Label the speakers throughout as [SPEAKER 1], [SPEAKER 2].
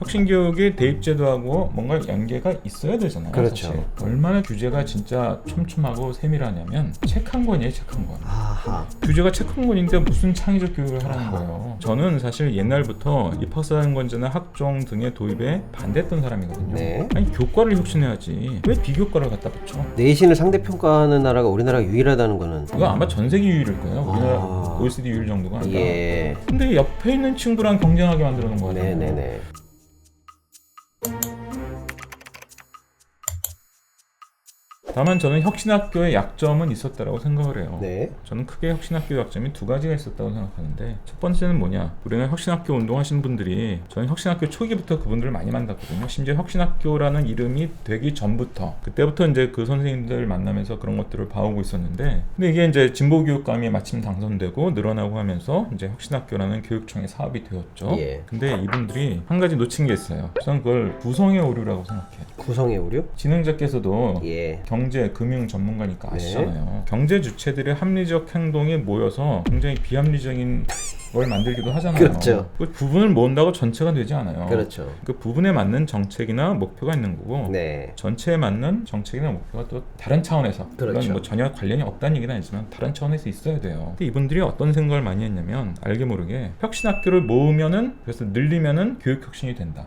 [SPEAKER 1] 혁신교육이 대입제도하고 뭔가 연계가 있어야 되잖아요.
[SPEAKER 2] 그렇죠.
[SPEAKER 1] 사실. 얼마나 규제가 진짜 촘촘하고 세밀하냐면 책 한 권이에요. 책 한 권.
[SPEAKER 2] 아하.
[SPEAKER 1] 규제가 책 한 권인데 무슨 창의적 교육을 하라는 거예요. 저는 사실 옛날부터 입학사정권제나 학종 등의 도입에 반대했던 사람이거든요.
[SPEAKER 2] 네.
[SPEAKER 1] 아니 교과를 혁신해야지 왜 비교과를 갖다 붙여?
[SPEAKER 2] 내신을 상대평가하는 나라가 우리나라가 유일하다는 거는
[SPEAKER 1] 그거 아마 전 세계 유일일 거예요. 우리나라
[SPEAKER 2] 아.
[SPEAKER 1] OECD 유일 정도가 아니라.
[SPEAKER 2] 예.
[SPEAKER 1] 근데 옆에 있는 친구랑 경쟁하게 만들어 놓은 거예요.
[SPEAKER 2] 네네네.
[SPEAKER 1] 다만 저는 혁신학교의 약점은 있었다라고 생각을 해요.
[SPEAKER 2] 네.
[SPEAKER 1] 저는 크게 혁신학교 약점이 두 가지가 있었다고 생각하는데, 첫 번째는 뭐냐, 우리는 혁신학교 운동하신 분들이, 저는 혁신학교 초기부터 그분들을 많이 만났거든요. 심지어 혁신학교라는 이름이 되기 전부터, 그때부터 이제 그 선생님들 만나면서 그런 것들을 봐오고 있었는데, 근데 이게 이제 진보교육감이 마침 당선되고 늘어나고 하면서 이제 혁신학교라는 교육청의 사업이 되었죠.
[SPEAKER 2] 예.
[SPEAKER 1] 근데 이분들이 한 가지 놓친 게 있어요. 저는 그걸 구성의 오류라고 생각해요.
[SPEAKER 2] 구성의 오류?
[SPEAKER 1] 진흥자께서도
[SPEAKER 2] 예.
[SPEAKER 1] 경제, 금융 전문가니까
[SPEAKER 2] 네.
[SPEAKER 1] 아시잖아요. 경제 주체들의 합리적 행동이 모여서 굉장히 비합리적인 걸 만들기도 하잖아요.
[SPEAKER 2] 그렇죠.
[SPEAKER 1] 그 부분을 모은다고 전체가 되지 않아요.
[SPEAKER 2] 그렇죠.
[SPEAKER 1] 그 부분에 맞는 정책이나 목표가 있는 거고,
[SPEAKER 2] 네.
[SPEAKER 1] 전체에 맞는 정책이나 목표가 또 다른 차원에서,
[SPEAKER 2] 그렇죠.
[SPEAKER 1] 물론 뭐 전혀 관련이 없다는 얘기는 아니지만 다른 차원에서 있어야 돼요. 근데 이분들이 어떤 생각을 많이 했냐면, 알게 모르게 혁신학교를 모으면은, 그래서 늘리면은 교육혁신이 된다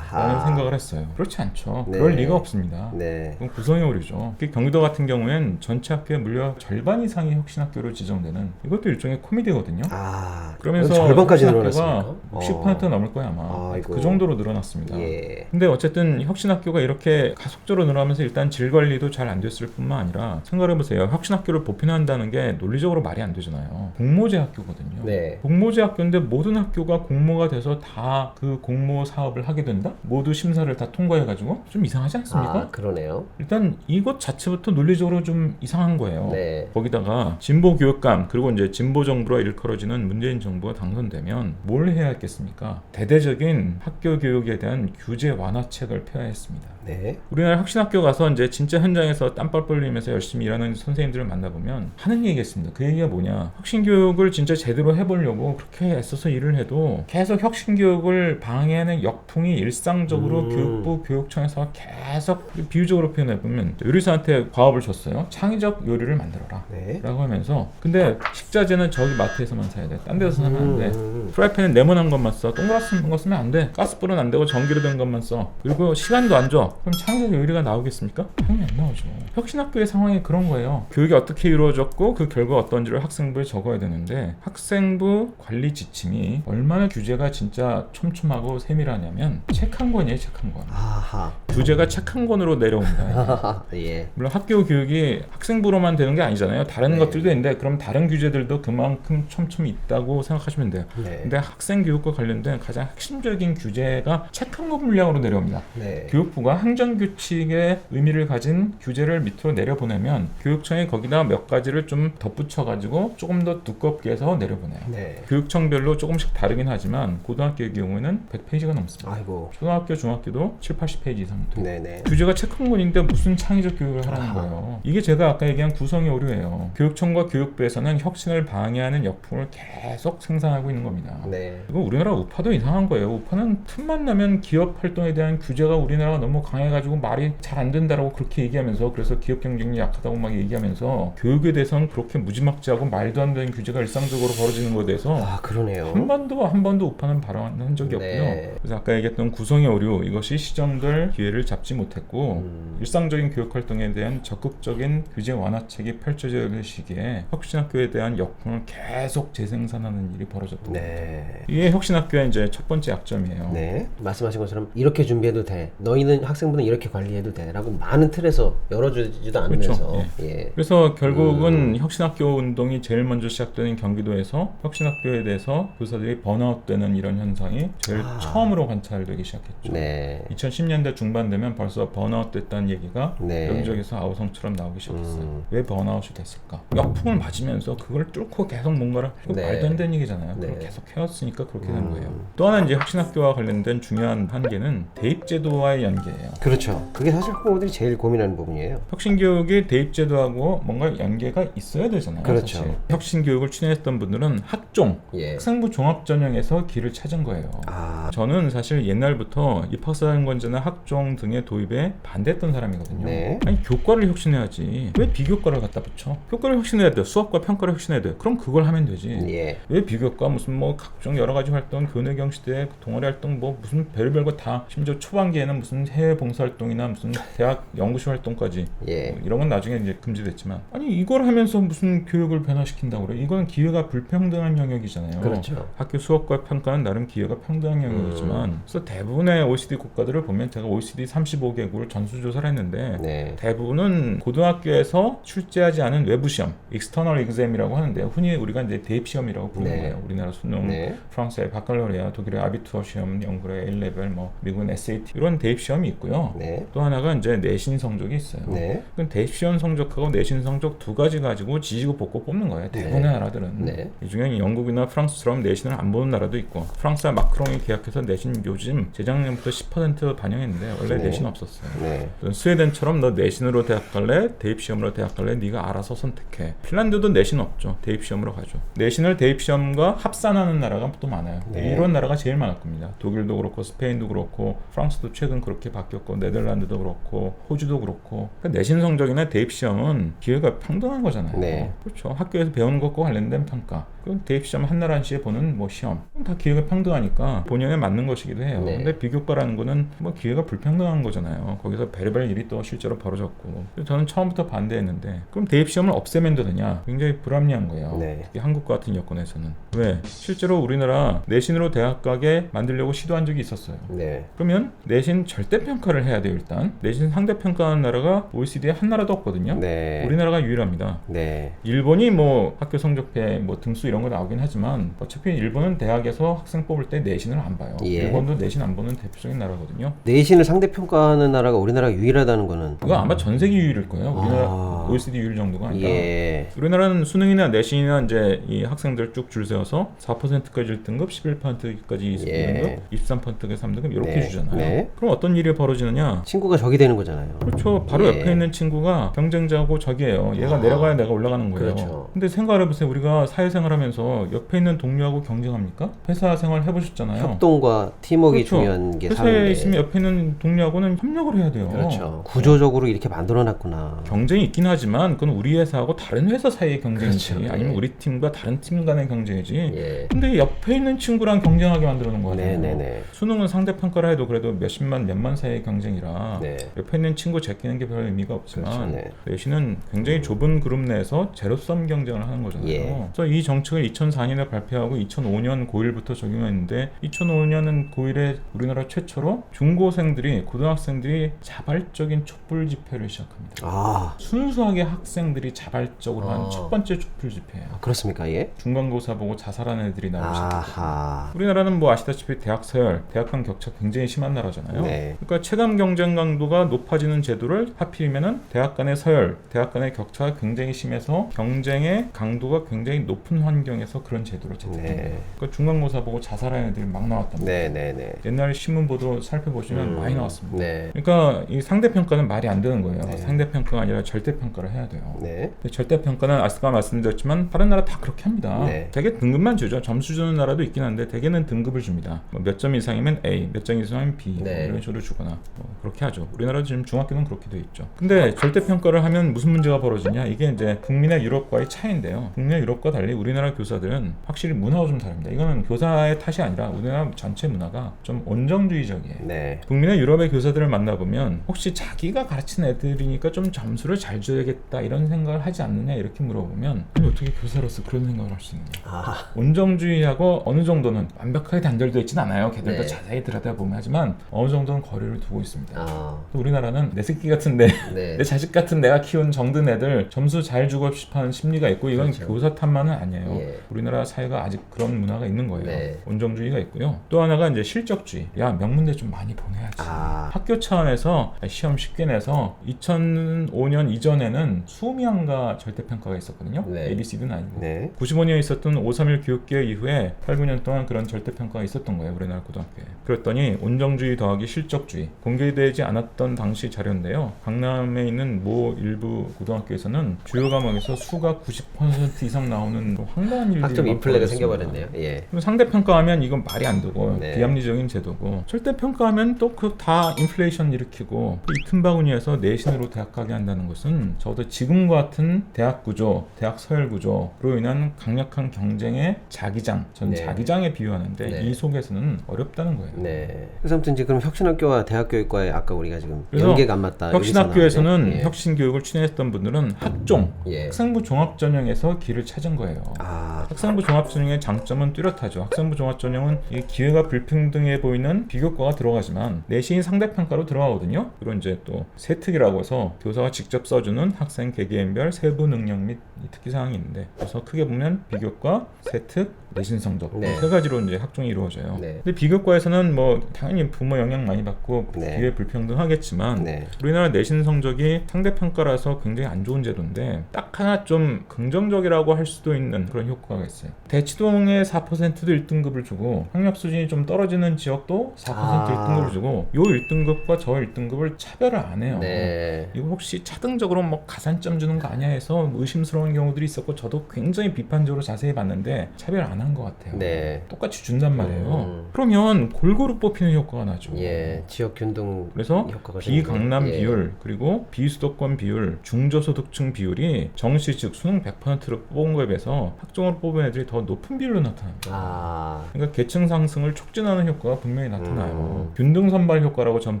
[SPEAKER 1] 라는 생각을 했어요. 그렇지 않죠.
[SPEAKER 2] 네.
[SPEAKER 1] 그럴 리가 없습니다.
[SPEAKER 2] 네.
[SPEAKER 1] 그건 구성의 오류죠. 경기도 같은 경우엔 전체 학교의 무려 절반 이상이 혁신학교로 지정되는, 이것도 일종의 코미디거든요.
[SPEAKER 2] 아.
[SPEAKER 1] 그러면서
[SPEAKER 2] 절반까지
[SPEAKER 1] 혁신학교가
[SPEAKER 2] 늘어났습니까?
[SPEAKER 1] 60% 넘을 거야 아마.
[SPEAKER 2] 아이고.
[SPEAKER 1] 그 정도로 늘어났습니다.
[SPEAKER 2] 예.
[SPEAKER 1] 근데 어쨌든 혁신학교가 이렇게 가속적으로 늘어나면서 일단 질 관리도 잘 안 됐을 뿐만 아니라, 생각해보세요. 혁신학교를 보편화한다는 게 논리적으로 말이 안 되잖아요. 공모제 학교거든요.
[SPEAKER 2] 네.
[SPEAKER 1] 공모제 학교인데 모든 학교가 공모가 돼서 다 그 공모 사업을 하게 된다? 모두 심사를 다 통과해가지고 좀 이상하지 않습니까?
[SPEAKER 2] 아, 그러네요.
[SPEAKER 1] 일단 이것 자체부터 논리적으로 좀 이상한 거예요.
[SPEAKER 2] 네.
[SPEAKER 1] 거기다가 진보 교육감, 그리고 이제 진보 정부로 일컬어지는 문재인 정부가 당선되면 뭘 해야 했겠습니까? 대대적인 학교 교육에 대한 규제 완화책을 펴야 했습니다.
[SPEAKER 2] 네.
[SPEAKER 1] 우리나라 혁신학교 가서 이제 진짜 현장에서 땀뻘 흘리면서 열심히 일하는 선생님들을 만나보면 하는 얘기가 있습니다. 그 얘기가 뭐냐, 혁신교육을 진짜 제대로 해보려고 그렇게 애써서 일을 해도 계속 혁신교육을 방해하는 역풍이 일상적으로 교육부 교육청에서 계속, 비유적으로 표현해보면 요리사한테 과업을 줬어요. 창의적 요리를 만들어라
[SPEAKER 2] 네.
[SPEAKER 1] 라고 하면서, 근데 식자재는 저기 마트에서만 사야 돼, 딴 데서 사면 안 돼, 프라이팬에 네모난 것만 써, 동그랗은 거 쓰면 안 돼, 가스불은 안 되고 전기로 된 것만 써, 그리고 시간도 안 줘. 그럼 창의적 요리가 나오겠습니까? 당연히 안 나오죠. 혁신학교의 상황이 그런 거예요. 교육이 어떻게 이루어졌고 그 결과가 어떤지를 학생부에 적어야 되는데, 학생부 관리 지침이 얼마나 규제가 진짜 촘촘하고 세밀하냐면 책 한 권이에요. 책 한 권.
[SPEAKER 2] 아하.
[SPEAKER 1] 규제가 책 한 권으로 내려옵니다.
[SPEAKER 2] 예.
[SPEAKER 1] 물론 학교 교육이 학생부로만 되는 게 아니잖아요. 다른
[SPEAKER 2] 네.
[SPEAKER 1] 것들도 있는데, 그럼 다른 규제들도 그만큼 촘촘히 있다고 생각하시면 돼요.
[SPEAKER 2] 네.
[SPEAKER 1] 근데 학생 교육과 관련된 가장 핵심적인 규제가 책 한 권 분량으로 내려옵니다.
[SPEAKER 2] 네.
[SPEAKER 1] 교육부가 행정규칙의 의미를 가진 규제를 밑으로 내려보내면 교육청이 거기다 몇 가지를 좀 덧붙여가지고 조금 더 두껍게 해서 내려보내요.
[SPEAKER 2] 네.
[SPEAKER 1] 교육청별로 조금씩 다르긴 하지만 고등학교의 경우에는 100페이지가 넘습니다.
[SPEAKER 2] 아이고.
[SPEAKER 1] 초등학교, 중학교도 7, 80페이지 이상 돼요.
[SPEAKER 2] 네네.
[SPEAKER 1] 규제가 책 한 권인데 무슨 창의적 교육을 하라는 거예요. 이게 제가 아까 얘기한 구성의 오류예요. 교육청과 교육부에서는 혁신을 방해하는 역풍을 계속 생산하고 있는 겁니다.
[SPEAKER 2] 네.
[SPEAKER 1] 그리고 우리나라 우파도 이상한 거예요. 우파는 틈만 나면 기업 활동에 대한 규제가 우리나라가 너무 강해가지고 말이 잘 안 된다라고 그렇게 얘기하면서, 그래서 기업 경쟁력이 약하다고 막 얘기하면서, 교육에 대해서는 그렇게 무지막지하고 말도 안 되는 규제가 일상적으로 벌어지는 것에 대해서
[SPEAKER 2] 아, 그러네요.
[SPEAKER 1] 한 번도 우파는 발언한 적이 없고요.
[SPEAKER 2] 네.
[SPEAKER 1] 그래서 아까 얘기했던 구성의 오류, 이것이 시정될 기회를 잡지 못했고, 일상적인 교육 활동에 대한 적극적인 규제 완화책이 펼쳐져야 될 시기에 혁신학교에 대한 역풍을 계속 재생산하는 일이 벌어졌던 겁니다.
[SPEAKER 2] 네.
[SPEAKER 1] 이게 혁신학교의 이제 첫 번째 약점이에요.
[SPEAKER 2] 네. 말씀하신 것처럼 이렇게 준비해도 돼, 너희는 학생부는 이렇게 관리해도 돼 라고 많은 틀에서 열어주지도 않으면서
[SPEAKER 1] 그렇죠.
[SPEAKER 2] 예.
[SPEAKER 1] 그래서 결국은 혁신학교 운동이 제일 먼저 시작되는 경기도에서 혁신학교에 대해서 교사들이 번아웃되는 이런 현상이 제일 처음으로 관찰되기 시작했죠.
[SPEAKER 2] 네.
[SPEAKER 1] 2010년대 중반 되면 벌써 번아웃됐다는 얘기가
[SPEAKER 2] 네.
[SPEAKER 1] 여기저기서 아우성처럼 나오기 시작했어요. 왜 번아웃이 됐을까? 역풍을 맞으면서 그걸 뚫고 계속 뭔가를,
[SPEAKER 2] 네.
[SPEAKER 1] 말도 안 되는 얘기잖아요.
[SPEAKER 2] 네.
[SPEAKER 1] 그걸 계속 해왔으니까 그렇게 된 거예요. 또 하나 이제 혁신학교와 관련된 중요한 한계는 대입제도와의 연계예요.
[SPEAKER 2] 그렇죠. 그게 사실 학부모들이 제일 고민하는 부분이에요.
[SPEAKER 1] 혁신교육이 대입제도하고 뭔가 연계가 있어야 되잖아요.
[SPEAKER 2] 그렇죠.
[SPEAKER 1] 사실. 혁신교육을 추진했던 분들은 학종,
[SPEAKER 2] 예.
[SPEAKER 1] 학생부 종합전형에서 길을 찾은 거예요.
[SPEAKER 2] 아.
[SPEAKER 1] 저는 사실 옛날부터 때부터 입학사정관제나 학종 등의 도입에 반대했던 사람이거든요.
[SPEAKER 2] 네.
[SPEAKER 1] 아니 교과를 혁신해야지 왜 비교과를 갖다 붙여? 교과를 혁신해야 돼. 수학과 평가를 혁신해야 돼. 그럼 그걸 하면 되지.
[SPEAKER 2] 예.
[SPEAKER 1] 왜 비교과 무슨 뭐 각종 여러 가지 활동, 교내경 시대, 동아리 활동 뭐 무슨 별별 거 다 심지어 초반기에는 무슨 해외 봉사활동이나 무슨 대학 연구실 활동까지
[SPEAKER 2] 예.
[SPEAKER 1] 뭐 이런 건 나중에 이제 금지됐지만 아니 이걸 하면서 무슨 교육을 변화시킨다고 그래? 이건 기회가 불평등한 영역이잖아요.
[SPEAKER 2] 그렇죠.
[SPEAKER 1] 학교 수업과 평가는 나름 기회가 평등한 영역이지만 그래서 대부분의 OECD 국가들을 보면 제가 OECD 35개국을 전수조사를 했는데
[SPEAKER 2] 네.
[SPEAKER 1] 대부분은 고등학교에서 출제하지 않은 외부 시험, external exam이라고 하는데 흔히 우리가 이제 대입 시험이라고 부르는
[SPEAKER 2] 네.
[SPEAKER 1] 거예요. 우리나라 수능,
[SPEAKER 2] 네.
[SPEAKER 1] 프랑스의 바칼로레아, 독일의 아비투어 시험, 영국의 A-레벨, 뭐 미국은 SAT 이런 대입 시험이 있고요.
[SPEAKER 2] 네.
[SPEAKER 1] 또 하나가 이제 내신 성적이 있어요.
[SPEAKER 2] 네.
[SPEAKER 1] 그럼 대입 시험 성적하고 내신 성적 두 가지 가지고 지지고 볶고 뽑는 거예요. 대부분의 나라들은.
[SPEAKER 2] 네.
[SPEAKER 1] 이 중에 영국이나 프랑스처럼 내신을 안 보는 나라도 있고 프랑스와 마크롱이 계약해서 내신 요즘 재작년부터 10% 반영했는데 원래
[SPEAKER 2] 네.
[SPEAKER 1] 내신 없었어요.
[SPEAKER 2] 네.
[SPEAKER 1] 스웨덴처럼 너 내신으로 대학 갈래? 대입 시험으로 대학 갈래? 네가 알아서 선택해. 핀란드도 내신 없죠. 대입 시험으로 가죠. 내신을 대입 시험과 합산하는 나라가 또 많아요.
[SPEAKER 2] 네.
[SPEAKER 1] 이런 나라가 제일 많을 겁니다. 독일도 그렇고 스페인도 그렇고 프랑스도 최근 그렇게 바뀌었고 네덜란드도 그렇고 호주도 그렇고 그러니까 내신 성적이나 대입 시험은 기회가 평등한 거잖아요.
[SPEAKER 2] 네.
[SPEAKER 1] 그렇죠. 학교에서 배우는 것과 관련된 평가. 그럼 대입 시험 한 나라 한시에 보는 뭐 시험. 그럼 다 기회가 평등하니까 본연에 맞는 것이기도 해요.
[SPEAKER 2] 네.
[SPEAKER 1] 근데 비교과라는 거는 뭐 기회가 불평등한 거잖아요. 거기서 별의별 일이 또 실제로 벌어졌고. 그래서 저는 처음부터 반대했는데 그럼 대입 시험을 없애면 되느냐? 굉장히 불합리한 거예요.
[SPEAKER 2] 네.
[SPEAKER 1] 특히 한국 같은 여건에서는. 왜? 실제로 우리나라 내신으로 대학 가게 만들려고 시도한 적이 있었어요.
[SPEAKER 2] 네.
[SPEAKER 1] 그러면 내신 절대평가를 해야 돼요. 일단 내신 상대평가하는 나라가 OECD에 한 나라도 없거든요.
[SPEAKER 2] 네.
[SPEAKER 1] 우리나라가 유일합니다.
[SPEAKER 2] 네.
[SPEAKER 1] 일본이 뭐 학교 성적표에 뭐 등수 이런 거 나오긴 하지만 어차피 일본은 대학에서 학생 뽑을 때 내신을 안 봐요.
[SPEAKER 2] 예.
[SPEAKER 1] 일본도 내신 안 보는 대표적인 나라거든요.
[SPEAKER 2] 내신을 상대평가하는 나라가 우리나라가 유일하다는 거는
[SPEAKER 1] 그거 아마 전 세계 유일일 거예요. 우리나라
[SPEAKER 2] 아.
[SPEAKER 1] OECD 유일 정도가 아니라.
[SPEAKER 2] 예.
[SPEAKER 1] 우리나라는 수능이나 내신이나 이제 이 학생들 쭉 줄 세워서 4%까지 1등급, 11%까지 2등급,
[SPEAKER 2] 예.
[SPEAKER 1] 23%까지 3등급 이렇게
[SPEAKER 2] 네.
[SPEAKER 1] 주잖아요.
[SPEAKER 2] 네.
[SPEAKER 1] 그럼 어떤 일이 벌어지느냐?
[SPEAKER 2] 친구가 적이 되는 거잖아요.
[SPEAKER 1] 그렇죠. 바로
[SPEAKER 2] 예.
[SPEAKER 1] 옆에 있는 친구가 경쟁자고 적이에요. 얘가 내려가야 내가 올라가는 거예요.
[SPEAKER 2] 그렇죠.
[SPEAKER 1] 근데 생각해보세요. 우리가 사회생활 하면서 옆에 있는 동료하고 경쟁합니까? 회사 생활 해보셨잖아요.
[SPEAKER 2] 협동과 팀워크가
[SPEAKER 1] 그렇죠.
[SPEAKER 2] 중요한 게
[SPEAKER 1] 회사에
[SPEAKER 2] 사는데.
[SPEAKER 1] 있으면 옆에 있는 동료하고는 협력을 해야 돼요.
[SPEAKER 2] 그렇죠. 구조적으로 이렇게 만들어놨구나.
[SPEAKER 1] 경쟁이 있긴 하지만 그건 우리 회사하고 다른 회사 사이의 경쟁이지
[SPEAKER 2] 그렇죠.
[SPEAKER 1] 아니면
[SPEAKER 2] 예.
[SPEAKER 1] 우리 팀과 다른 팀 간의 경쟁이지.
[SPEAKER 2] 예.
[SPEAKER 1] 근데 옆에 있는 친구랑 경쟁하게 만들어 놓은 거잖아요.
[SPEAKER 2] 네네네.
[SPEAKER 1] 수능은 상대평가를 해도 그래도 몇십만 몇만 사이의 경쟁이라
[SPEAKER 2] 네.
[SPEAKER 1] 옆에 있는 친구 제끼는 게 별 의미가 없지만
[SPEAKER 2] 그렇죠, 네.
[SPEAKER 1] 내신은 굉장히 좁은 그룹 내에서 제로섬 경쟁을 하는 거잖아요.
[SPEAKER 2] 예.
[SPEAKER 1] 그래서 이 정책을 2004년에 발표하고 2005년 고1부터 적용했는데 2005년은 고1에 우리나라 최초로 중고생들이 고등학생들이 자발적인 촛불 집회를 시작합니다.
[SPEAKER 2] 아,
[SPEAKER 1] 순수하게 학생들이 자발적으로 한
[SPEAKER 2] 아.
[SPEAKER 1] 첫 번째 촛불 집회예요.
[SPEAKER 2] 그렇습니까? 예?
[SPEAKER 1] 중간고사 보고 자살하는 애들이 나오기 시작했거든요.
[SPEAKER 2] 아하.
[SPEAKER 1] 우리나라는 뭐 아시다시피 대학 서열, 대학 간 격차 굉장히 심한 나라잖아요.
[SPEAKER 2] 네.
[SPEAKER 1] 그러니까 체감 경쟁 강도가 높아지는 제도를 하필이면은 대학 간의 서열, 대학 간의 격차가 굉장히 심해서 경쟁의 강도가 굉장히 높은 환경에서 그런 제도를 제정해요.
[SPEAKER 2] 네.
[SPEAKER 1] 그러니까 중간고사 보고 자살하는 애들이 막 나왔단 말이에요.
[SPEAKER 2] 네네네.
[SPEAKER 1] 옛날 신문 보도 살펴보시면 많이 나왔습니다.
[SPEAKER 2] 네.
[SPEAKER 1] 그러니까 이 상대평가는 말이 안 되는 거예요.
[SPEAKER 2] 네.
[SPEAKER 1] 상대평가가 아니라 절대평가를 해야 돼요.
[SPEAKER 2] 네.
[SPEAKER 1] 근데 절대평가는 아까 말씀드렸지만 다른 나라 다 그렇게 합니다.
[SPEAKER 2] 네.
[SPEAKER 1] 되게 등급만 주죠. 점수 주는 나라도 있긴 한데 대개는 등급을 줍니다. 뭐 몇 점 이상이면 A, 몇 점 이상이면 B
[SPEAKER 2] 네.
[SPEAKER 1] 뭐 이런 식으로 주거나 뭐 그렇게 하죠. 우리나라 지금 중학교는 그렇게 돼 있죠. 근데 절대평가를 하면 무슨 문제가 벌어지냐? 이게 이제 북미나 유럽과의 차이인데요. 북미나 유럽과 달리 우리나라 교사들은 확실히 문화가 좀 다릅니다. 이거는 교사의 탓이 아니라 우리나라 전체 문화가 좀 온정주의적이에요.
[SPEAKER 2] 네.
[SPEAKER 1] 북미나 유럽의 교사들을 만나보면 혹시 자기가 가르친 애들이니까 좀 점수를 잘 줘야겠다 이런 생각을 하지 않느냐 이렇게 물어보면 아니 어떻게 교사로서 그런 생각을 할 수 있느냐.
[SPEAKER 2] 아,
[SPEAKER 1] 온정주의하고 어느 정도는 완벽하게 단절되어 있진 않아요. 걔들도
[SPEAKER 2] 네.
[SPEAKER 1] 자세히 들여다보면 하지만 어느 정도는 거리를 두고 있습니다.
[SPEAKER 2] 아,
[SPEAKER 1] 또 우리나라는 내 새끼 같은데
[SPEAKER 2] 네.
[SPEAKER 1] 내 자식 같은 내가 키운 정든 애들 점수 잘 주고 싶어하는 심리가 있고 이건
[SPEAKER 2] 그렇죠.
[SPEAKER 1] 교사 탓만은 아니에요.
[SPEAKER 2] 예.
[SPEAKER 1] 우리나라 사회가 아직 그런 문화가 있는 거예요.
[SPEAKER 2] 네.
[SPEAKER 1] 온정주의가 있고요. 또 하나가 이제 실적주의. 야 명문대 좀 많이 보내야지.
[SPEAKER 2] 아.
[SPEAKER 1] 학교 차원에서 시험 쉽게 내서 2005년 이전에는 수미양가 절대평가가 있었거든요.
[SPEAKER 2] 네.
[SPEAKER 1] ABCD는 아니고.
[SPEAKER 2] 네.
[SPEAKER 1] 95년에 있었던 5.3일 교육개혁 이후에 8, 9년 동안 그런 절대평가가 있었던 거예요. 우리나라 고등학교에. 그랬더니 온정주의 더하기 실적주의. 공개되지 않았던 당시 자료인데요. 강남에 있는 모 일부 고등학교에서는 주요 과목에서 수가 90% 이상 나오는 황당한 일들이
[SPEAKER 2] 학점
[SPEAKER 1] 막
[SPEAKER 2] 인플레가
[SPEAKER 1] 벌어졌습니다.
[SPEAKER 2] 생겨버렸네요. 예.
[SPEAKER 1] 그럼 상대평가하면 이건 말이 안 되고
[SPEAKER 2] 네.
[SPEAKER 1] 비합리적인 제도고, 절대평가하면 또 그 다 인플레이션 일으키고 이 틈바구니에서 내신으로 대학 가게 한다는 것은 적어도 지금 같은 대학 구조, 대학 서열 구조로 인한 강력한 경쟁의 자기장, 전
[SPEAKER 2] 네.
[SPEAKER 1] 자기장에 비유하는데
[SPEAKER 2] 네.
[SPEAKER 1] 이 속에서는 어렵다는 거예요.
[SPEAKER 2] 네. 그래서 아무튼 이제 그럼 혁신학교와 대학교육과에 아까 우리가 지금
[SPEAKER 1] 그래서
[SPEAKER 2] 연계가 안 맞다.
[SPEAKER 1] 혁신학교에서는
[SPEAKER 2] 여기서 나왔는데, 예.
[SPEAKER 1] 혁신교육을 추진했던 분들은 학종,
[SPEAKER 2] 예.
[SPEAKER 1] 학생부 종합전형에서 길을 찾은 거예요.
[SPEAKER 2] 아,
[SPEAKER 1] 학생부 종합전형의 장점은 뚜렷하죠. 학생부 종합전형은 이 기회가 불평등해 보이는 비교과가 들어가지만 내신 상대평가로 들어가거든요. 그리고 이제 또 세특이라고 해서 교사가 직접 써주는 학생 개개인별 세부 능력 및 특기사항이 있는데, 그래서 크게 보면 비교과, 세특, 내신 성적
[SPEAKER 2] 네.
[SPEAKER 1] 세 가지로 이제 학종이 이루어져요.
[SPEAKER 2] 네.
[SPEAKER 1] 근데 비교과에서는 뭐 당연히 부모 영향 많이 받고
[SPEAKER 2] 네.
[SPEAKER 1] 기회 불평등하겠지만
[SPEAKER 2] 네.
[SPEAKER 1] 우리나라 내신 성적이 상대평가라서 굉장히 안 좋은 제도인데 딱 하나 좀 긍정적이라고 할 수도 있는 그런 효과가 있어요. 대치동에 4%도 1등급을 주고 학력 수준이 좀 떨어지는 지역도 4%
[SPEAKER 2] 아.
[SPEAKER 1] 1등급을 주고 요 1등급과 저 1등급을 차별을 안 해요.
[SPEAKER 2] 네.
[SPEAKER 1] 이거 혹시 차등적으로 뭐 가산점 주는 거 아니야 해서 뭐 의심스러운 경우들이 있었고, 저도 굉장히 비판적으로 자세히 봤는데 차별 안 한 것 같아요.
[SPEAKER 2] 네.
[SPEAKER 1] 똑같이 준단 말이에요. 그러면 골고루 뽑히는 효과가 나죠.
[SPEAKER 2] 예. 지역 균등
[SPEAKER 1] 그래서
[SPEAKER 2] 효과가
[SPEAKER 1] 비강남
[SPEAKER 2] 생기네. 예.
[SPEAKER 1] 비율, 그리고 비수도권 비율, 중저소득층 비율이 정시 즉 수능 100%로 뽑은 거에 비해서 학종으로 뽑은 애들이 더 높은 비율로 나타납니다.
[SPEAKER 2] 아.
[SPEAKER 1] 그러니까 계층 상승을 촉진하는 효과가 분명히 나타나요.
[SPEAKER 2] 음.
[SPEAKER 1] 균등 선발 효과라고 전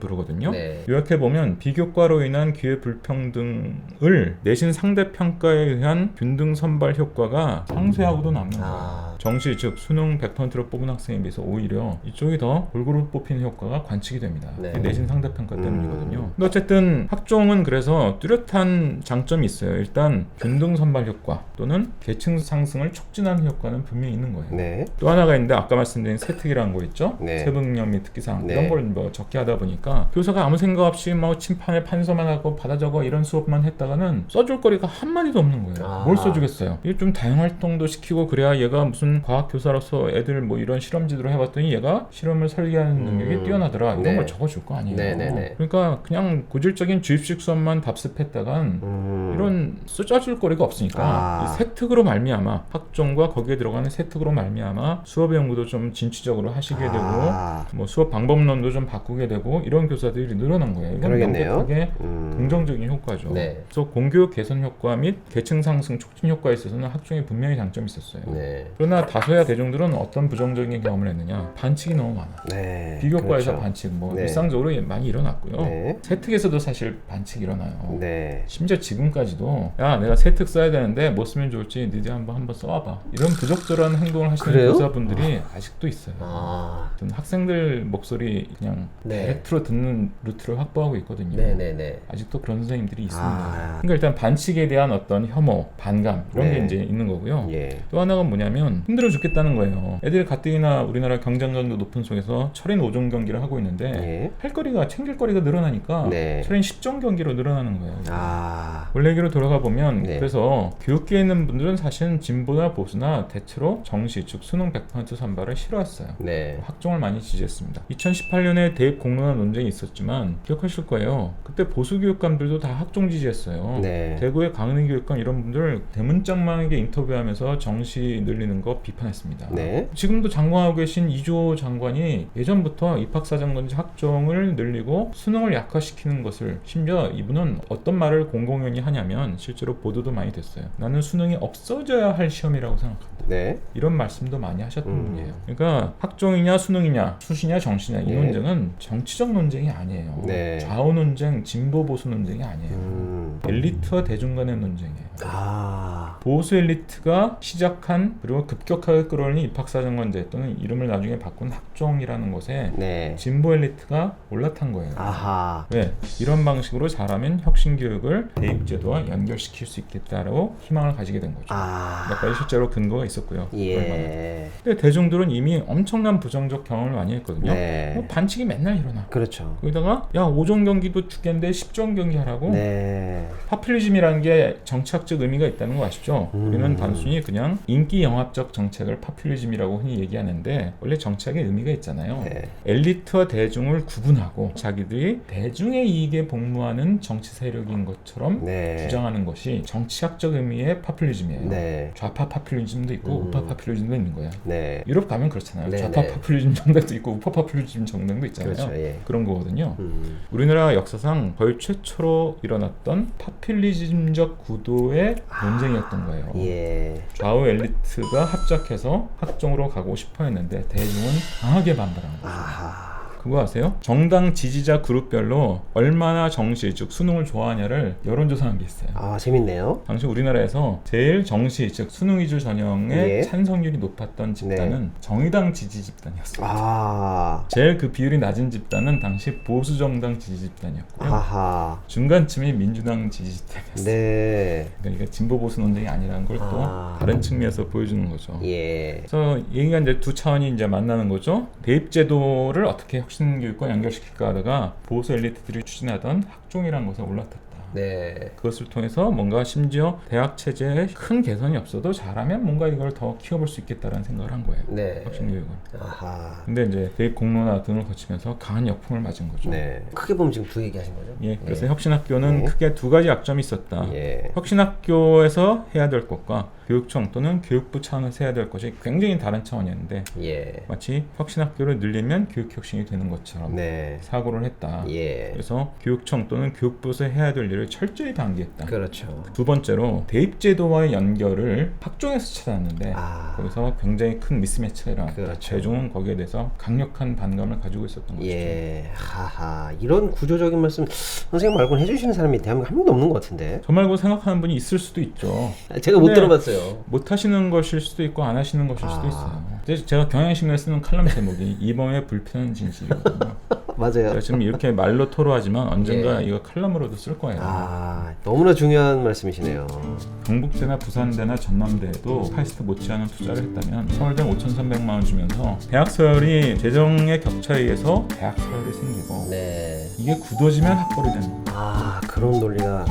[SPEAKER 1] 부르거든요.
[SPEAKER 2] 네.
[SPEAKER 1] 요약해 보면 비교과로 인한 기회 불평등을 내신 상대 평가에 의한 균등 선발 효과가 상쇄하고도 남는 거예요.
[SPEAKER 2] 아.
[SPEAKER 1] 정시 즉 수능 100%로 뽑은 학생에 비해서 오히려 이쪽이 더 골고루 뽑히는 효과가 관측이 됩니다.
[SPEAKER 2] 네.
[SPEAKER 1] 이게 내신 상대 평가 때문이거든요. 근데 어쨌든 학종은 그래서 뚜렷한 장점이 있어요. 일단 균등 선발 효과 또는 계층 상승을 촉진하는 효과는 분명히 있는 거예요.
[SPEAKER 2] 네.
[SPEAKER 1] 또 하나가 있는데 아까 말씀드린 세특이라는 거 있죠.
[SPEAKER 2] 네.
[SPEAKER 1] 세부능력 및 특기사항
[SPEAKER 2] 네.
[SPEAKER 1] 이런 걸 뭐 적게 하다 보니까 교사가 아무 생각 없이 뭐 침판에 판서만 하고 받아 적어 이런 수업만 했다가는 써줄 거리가 한마디도 없는 거예요.
[SPEAKER 2] 아.
[SPEAKER 1] 뭘 써주겠어요. 이게 좀 다양 활동도 시키고 그래야 얘가 무슨 과학 교사로서 애들 뭐 이런 실험지도를 해봤더니 얘가 실험을 설계하는 능력이 뛰어나더라 이런
[SPEAKER 2] 네.
[SPEAKER 1] 걸 적어줄 거 아니에요.
[SPEAKER 2] 네네네.
[SPEAKER 1] 그러니까 그냥 고질적인 주입식 수업만 답습했다간 이런 써줄 거리가 없으니까
[SPEAKER 2] 아.
[SPEAKER 1] 이 세특으로 말미암아 학종과 거기에 들어가는 세특으로 말미암아 수업의 연구도 좀 진취적으로 하시게 되고
[SPEAKER 2] 아.
[SPEAKER 1] 뭐 수업 방법론도 좀 바꾸게 되고 이런 교사들이 늘어난 거예요. 이건
[SPEAKER 2] 그러겠네요.
[SPEAKER 1] 명백하게 긍정적인 효과죠.
[SPEAKER 2] 네.
[SPEAKER 1] 그래서 공교육 개선 효과 및 계층 상승 촉진 효과에 있어서는 학종에 분명히 장점이 있었어요.
[SPEAKER 2] 네.
[SPEAKER 1] 그러나 다소야 대중들은 어떤 부정적인 경험을 했느냐, 반칙이 너무 많아.
[SPEAKER 2] 네.
[SPEAKER 1] 비교과에서
[SPEAKER 2] 그렇죠.
[SPEAKER 1] 반칙 뭐
[SPEAKER 2] 네.
[SPEAKER 1] 일상적으로 많이 일어났고요.
[SPEAKER 2] 네.
[SPEAKER 1] 세특에서도 사실 반칙이 일어나요.
[SPEAKER 2] 네.
[SPEAKER 1] 심지어 지금까지도 야 내가 세특 써야 되는데 뭐 쓰면 좋을지 니들 한번 써와봐, 이런 부적절한 행동을 하시는
[SPEAKER 2] 그래요?
[SPEAKER 1] 교사분들이 아직도 있어요.
[SPEAKER 2] 아.
[SPEAKER 1] 전 학생들 목소리 그냥
[SPEAKER 2] 네.
[SPEAKER 1] 다이렉트로 듣는 루트를 확보하고 있거든요.
[SPEAKER 2] 네네네.
[SPEAKER 1] 아직도 그런 선생님들이 있습니다.
[SPEAKER 2] 아.
[SPEAKER 1] 그러니까 일단 반칙에 대한 어떤 혐오, 반감 이런
[SPEAKER 2] 네.
[SPEAKER 1] 게 이제 있는 거고요.
[SPEAKER 2] 예.
[SPEAKER 1] 또 하나가 뭐냐면 힘들어 죽겠다는 거예요. 애들이 가뜩이나 우리나라 경쟁전도 높은 속에서 철인 5종 경기를 하고 있는데
[SPEAKER 2] 예.
[SPEAKER 1] 할 거리가 챙길 거리가 늘어나니까
[SPEAKER 2] 네.
[SPEAKER 1] 철인 10종 경기로 늘어나는 거예요.
[SPEAKER 2] 아.
[SPEAKER 1] 원래 얘기로 돌아가 보면
[SPEAKER 2] 네.
[SPEAKER 1] 그래서 교육계에 있는 분들은 사실은 진보나 보수나 대체로 정시 즉 수능 100% 선발을 싫어했어요.
[SPEAKER 2] 네.
[SPEAKER 1] 학종을 많이 지지했습니다. 2018년에 대입 공론화 논쟁이 있었지만 기억하실 거예요. 그때 보수 교육감들도 다 학종 지지했어요.
[SPEAKER 2] 네.
[SPEAKER 1] 대구의 강은희 교육감 이런 분들 대문짝망하게 인터뷰하면서 정시 늘리는 거 비판했습니다.
[SPEAKER 2] 네.
[SPEAKER 1] 지금도 장관하고 계신 이조 장관이 예전부터 입학사정건지 학종을 늘리고 수능을 약화시키는 것을, 심지어 이분은 어떤 말을 공공연히 하냐면 실제로 보도도 많이 됐어요. 나는 수능이 없어져야 할 시험이라고 생각한다.
[SPEAKER 2] 네.
[SPEAKER 1] 이런 말씀도 많이 하셨던 분이에요. 그러니까 학종이냐 수능이냐 수시냐 정시냐 이
[SPEAKER 2] 네.
[SPEAKER 1] 논쟁은 정치적 논쟁이 아니에요.
[SPEAKER 2] 네.
[SPEAKER 1] 좌우 논쟁, 진보 보수 논쟁이 아니에요. 엘리트와 대중 간의 논쟁이에요.
[SPEAKER 2] 아.
[SPEAKER 1] 보수 엘리트가 시작한 그리고 급격하게 끌어올린 입학사정관제 또는 이름을 나중에 바꾼 학종이라는 것에
[SPEAKER 2] 네.
[SPEAKER 1] 진보 엘리트가 올라탄 거예요.
[SPEAKER 2] 아하.
[SPEAKER 1] 왜? 이런 방식으로 잘하면 혁신교육을 대입제도와 연결시킬 수 있겠다라고 희망을 가지게 된 거죠.
[SPEAKER 2] 아.
[SPEAKER 1] 몇 가지 실제로 근거가 있었고요.
[SPEAKER 2] 예.
[SPEAKER 1] 근데 대중들은 이미 엄청난 부정적 경험을 많이 했거든요.
[SPEAKER 2] 네.
[SPEAKER 1] 뭐 반칙이 맨날 일어나.
[SPEAKER 2] 그렇죠.
[SPEAKER 1] 거기다가 야 5종 경기도 죽겠는데 10종 경기 하라고.
[SPEAKER 2] 네.
[SPEAKER 1] 파퓰리즘이라는 게 정치학 정치학적 의미가 있다는 거 아시죠? 우리는 단순히 그냥 인기 영합적 정책을 파퓰리즘이라고 흔히 얘기하는데 원래 정책의 의미가 있잖아요.
[SPEAKER 2] 네.
[SPEAKER 1] 엘리트와 대중을 구분하고 자기들이 대중의 이익에 복무하는 정치 세력인 것처럼
[SPEAKER 2] 네.
[SPEAKER 1] 주장하는 것이 정치학적 의미의 파퓰리즘이에요.
[SPEAKER 2] 네.
[SPEAKER 1] 좌파 파퓰리즘도 있고 우파 파퓰리즘도 있는 거예요.
[SPEAKER 2] 네.
[SPEAKER 1] 유럽 가면 그렇잖아요.
[SPEAKER 2] 네,
[SPEAKER 1] 좌파
[SPEAKER 2] 네.
[SPEAKER 1] 파퓰리즘 정당도 있고 우파 파퓰리즘 정당도 있잖아요.
[SPEAKER 2] 그렇죠. 예.
[SPEAKER 1] 그런 거거든요. 우리나라 역사상 거의 최초로 일어났던 파퓰리즘적 구도의 논쟁이었던 거예요.
[SPEAKER 2] 예.
[SPEAKER 1] 좌우 엘리트가 합작해서 학종으로 가고 싶어 했는데 대중은 강하게 반발한 거죠.
[SPEAKER 2] 아하.
[SPEAKER 1] 그거 아세요? 정당 지지자 그룹별로 얼마나 정시, 즉 수능을 좋아하냐를 여론조사한 게 있어요.
[SPEAKER 2] 아, 재밌네요.
[SPEAKER 1] 당시 우리나라에서 제일 정시, 즉 수능 위주 전형의
[SPEAKER 2] 예.
[SPEAKER 1] 찬성률이 높았던 집단은 정의당 지지 집단이었어요.
[SPEAKER 2] 아.
[SPEAKER 1] 제일 그 비율이 낮은 집단은 당시 보수 정당 지지 집단이었고요.
[SPEAKER 2] 아하.
[SPEAKER 1] 중간쯤이 민주당 지지 집단이었어요.
[SPEAKER 2] 네.
[SPEAKER 1] 그러니까 이게 진보 보수 논쟁이 아니라는 걸 또
[SPEAKER 2] 아.
[SPEAKER 1] 다른 측면에서 보여주는 거죠.
[SPEAKER 2] 예.
[SPEAKER 1] 그래서 얘기가 이제 두 차원이 이제 만나는 거죠. 대입제도를 어떻게 혁신교육과 연결시킬까 하다가 보수 엘리트들이 추진하던 학종이라는 것에 올라탔다.
[SPEAKER 2] 네.
[SPEAKER 1] 그것을 통해서 뭔가 심지어 대학 체제에 큰 개선이 없어도 잘하면 뭔가 이걸 더 키워볼 수 있겠다라는 생각을 한 거예요.
[SPEAKER 2] 네.
[SPEAKER 1] 혁신교육은.
[SPEAKER 2] 아하.
[SPEAKER 1] 근데 이제 대입 공론화 등을 거치면서 강한 역풍을 맞은 거죠.
[SPEAKER 2] 네. 크게 보면 지금 두 얘기 하신 거죠?
[SPEAKER 1] 예, 그래서 혁신학교는
[SPEAKER 2] 네.
[SPEAKER 1] 크게 두 가지 약점이 있었다.
[SPEAKER 2] 예.
[SPEAKER 1] 혁신학교에서 해야 될 것과 교육청 또는 교육부 차원에서 해야 될 것이 굉장히 다른 차원이었는데
[SPEAKER 2] 예.
[SPEAKER 1] 마치 혁신학교를 늘리면 교육혁신이 되는 것처럼
[SPEAKER 2] 네.
[SPEAKER 1] 사고를 했다.
[SPEAKER 2] 예.
[SPEAKER 1] 그래서 교육청 또는 교육부에서 해야 될 일을 철저히 방기했다.
[SPEAKER 2] 그렇죠.
[SPEAKER 1] 두 번째로 대입제도와의 연결을 학종에서 찾았는데
[SPEAKER 2] 아.
[SPEAKER 1] 거기서 굉장히 큰 미스매치가 일어났다.
[SPEAKER 2] 그렇죠.
[SPEAKER 1] 대중은 거기에 대해서 강력한 반감을 가지고 있었던 것이죠.
[SPEAKER 2] 예. 하하. 이런 구조적인 말씀 선생님 말고는 해주시는 사람이 대한민국에 한 명도 없는 것 같은데.
[SPEAKER 1] 저 말고 생각하는 분이 있을 수도 있죠.
[SPEAKER 2] 제가 못
[SPEAKER 1] 근데
[SPEAKER 2] 들어봤어요.
[SPEAKER 1] 못 하시는 것일 수도 있고 안 하시는 것일 수도
[SPEAKER 2] 아.
[SPEAKER 1] 있어요. 근데 제가 경향신문에 쓰는 칼럼 제목이 이범의 불편한 진실이거든요.
[SPEAKER 2] 맞아요.
[SPEAKER 1] 제가 지금 이렇게 말로 토로하지만 언젠가
[SPEAKER 2] 예.
[SPEAKER 1] 이거 칼럼으로도 쓸 거예요.
[SPEAKER 2] 아, 너무나 중요한 말씀이시네요.
[SPEAKER 1] 경북대나 부산대나 전남대에도 카이스트 못지않은 투자를 했다면 서울대는 5,300만 원 주면서 대학 서열이 재정의 격차에 의해서 대학 서열이 생기고
[SPEAKER 2] 네.
[SPEAKER 1] 이게 굳어지면 학벌이 되는 거예요.
[SPEAKER 2] 아, 그런 논리가